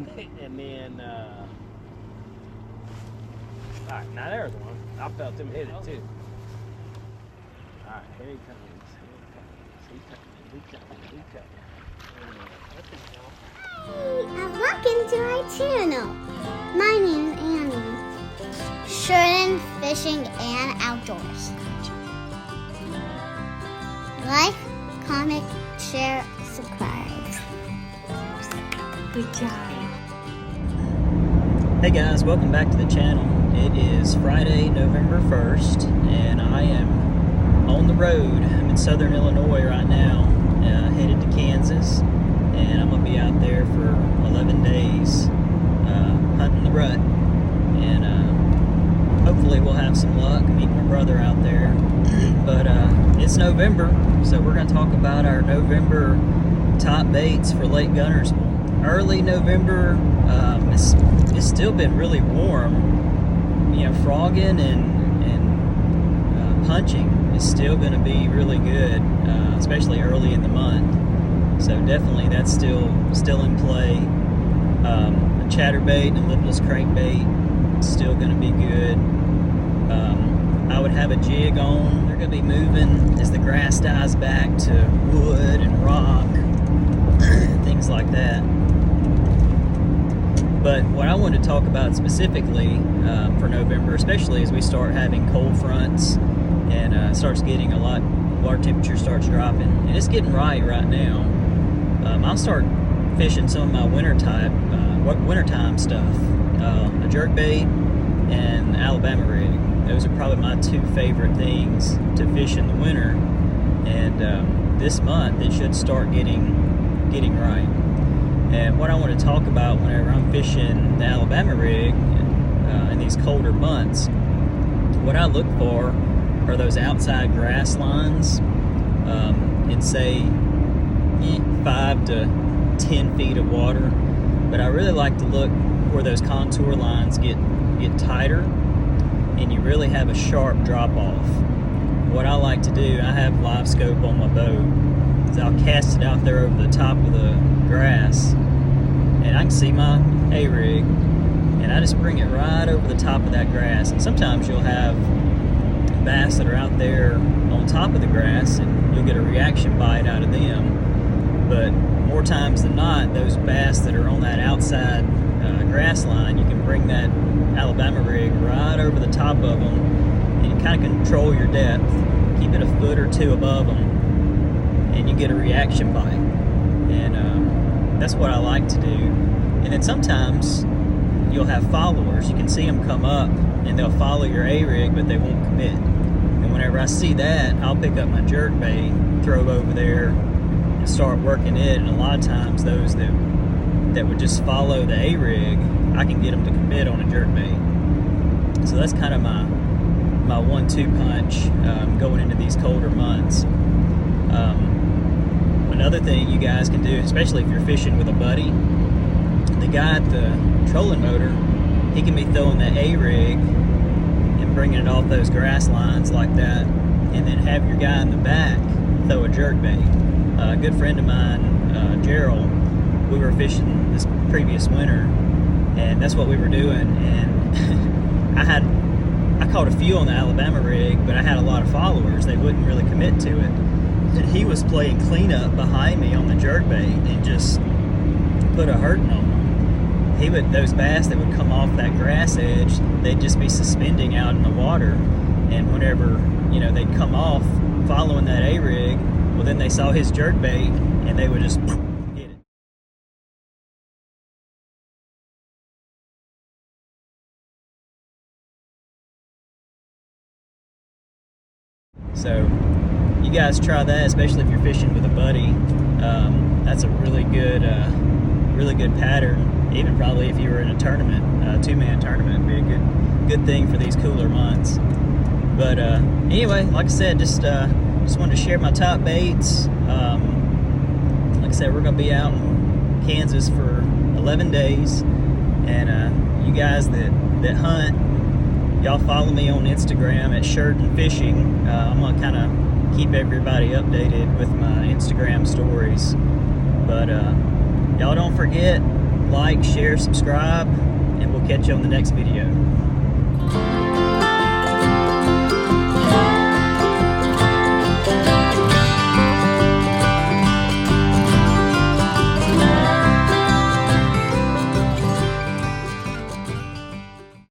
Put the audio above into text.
And then, all right, now there's one. I felt him hit it too. All right, here he comes. He's coming. Welcome to our channel. My name is Annie. Shooting, fishing, and outdoors. Like, comment, share, subscribe. Good job. Hey guys, welcome back to the channel. It is Friday, November 1st, and I am on the road. I'm in southern Illinois right now, headed to Kansas, and I'm going to be out there for 11 days hunting the rut, and hopefully we'll have some luck, meet my brother out there. But it's November, so we're going to talk about our November top baits for Lake Guntersville. Early November, it's still been really warm. You know, frogging and punching is still going to be really good, especially early in the month. So definitely that's still in play. A chatterbait and a lipless crankbait is still going to be good. I would have a jig on. They're going to be moving as the grass dies back to wood and rock, things like that. But what I wanted to talk about specifically for November, especially as we start having cold fronts and it starts getting a lot, water temperature starts dropping, and it's getting right now. I'll start fishing some of my wintertime stuff, a jerkbait and Alabama rig. Those are probably my two favorite things to fish in the winter, and this month it should start getting right. And what I want to talk about whenever I'm fishing the Alabama rig in these colder months, what I look for are those outside grass lines in, say, 5 to 10 feet of water. But I really like to look where those contour lines get tighter and you really have a sharp drop off. What I like to do, I have live scope on my boat, is I'll cast it out there over the top of the grass, and I can see my A-rig, and I just bring it right over the top of that grass. And sometimes you'll have bass that are out there on top of the grass, and you'll get a reaction bite out of them. But more times than not, those bass that are on that outside grass line, you can bring that Alabama rig right over the top of them, and you kind of control your depth, keep it a foot or two above them, and you get a reaction bite. And that's what I like to do. And then sometimes you'll have followers. You can see them come up and they'll follow your A-rig, but they won't commit. And whenever I see that, I'll pick up my jerkbait, throw over there, and start working it. And a lot of times those that would just follow the A-rig, I can get them to commit on a jerkbait. So that's kind of my 1-2 punch going into these colder months. Another thing you guys can do, especially if you're fishing with a buddy, the guy at the trolling motor, he can be throwing the A-rig and bringing it off those grass lines like that, and then have your guy in the back throw a jerkbait. A good friend of mine, Gerald, we were fishing this previous winter, and that's what we were doing. And I caught a few on the Alabama rig, but I had a lot of followers. They wouldn't really commit to it. And he was playing cleanup behind me on the jerkbait and just put a hurting on them. Those bass that would come off that grass edge, they'd just be suspending out in the water. And whenever, they'd come off following that A-rig, well, then they saw his jerkbait and they would just hit it. So you guys try that, especially if you're fishing with a buddy. That's a really good pattern. Even probably if you were in a tournament, a 2-man tournament, would be a good thing for these cooler months. But anyway, like I said, just wanted to share my top baits. Like I said, we're going to be out in Kansas for 11 days, and you guys that hunt, y'all follow me on Instagram at Sheridan Fishing. I'm going to kind of keep everybody updated with my Instagram stories. But y'all don't forget, like, share, subscribe, and we'll catch you on the next video.